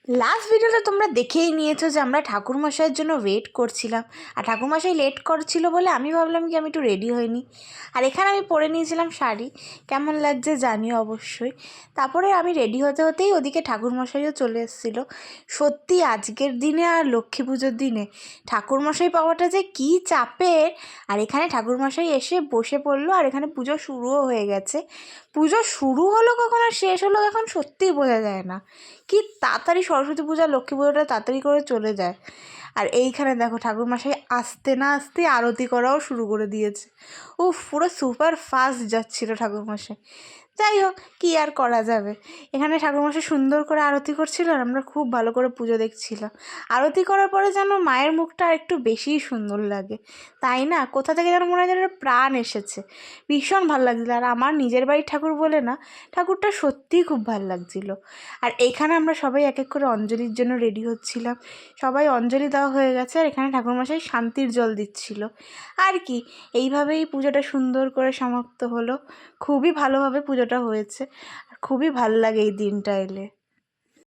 Last ভিডিওটা তোমরা দেখেই নিয়েছো যে আমরা ঠাকুরমশাইয়ের জন্য ওয়েট করছিলাম, আর ঠাকুরমশাই লেট করছিল বলে আমি ভাবলাম কি আমি একটু রেডি হইনি। আর এখানে আমি পরে নিয়েছিলাম শাড়ি, কেমন লাগছে জানিও অবশ্যই। তারপরে আমি রেডি হতে হতেই ওদিকে ঠাকুরমশাইও চলে এসেছিলো। সত্যি আজকের দিনে আর লক্ষ্মী পুজোর দিনে ঠাকুরমশাই পাওয়াটা যে কী চাপের। আর এখানে ঠাকুরমশাই এসে বসে পড়লো, আর এখানে পুজো শুরুও হয়ে গেছে। পুজো শুরু হলো কখন আর শেষ হলো এখন সত্যিই বোঝা যায় না, কি তাড়াতাড়ি সরস্বতী পূজা লক্ষ্মী পুজোটা তাড়াতাড়ি করে চলে যায়। আর এইখানে দেখো ঠাকুরমশাই আসতে না আসতে আরতি করাও শুরু করে দিয়েছে। পুরো সুপার ফাস্ট যাচ্ছিল ঠাকুরমশাই। যাই হোক, কী আর করা যাবে। এখানে ঠাকুরমশাই সুন্দর করে আরতি করছিল আর আমরা খুব ভালো করে পুজো দেখছিলাম। আরতি করার পরে যেন মায়ের মুখটা আর একটু বেশিই সুন্দর লাগে, তাই না? কোথা থেকে যেন মনে হয় যেন প্রাণ এসেছে, ভীষণ ভালো লাগছিলো। আর আমার নিজের বাড়ির ঠাকুর বলে না, ঠাকুরটা সত্যিই খুব ভালো লাগছিলো। আর এখানে আমরা সবাই এক এক করে অঞ্জলির জন্য রেডি হচ্ছিলাম। সবাই অঞ্জলি দেওয়া হয়ে গেছে, আর এখানে ঠাকুরমশাই শান্তির জল দিচ্ছিল। আর কি, এইভাবেই পুজোটা সুন্দর করে সমাপ্ত হলো। খুবই ভালোভাবে পুজোটা হয়েছে, আর খুবই ভালো লাগে এই দিনটা এলে।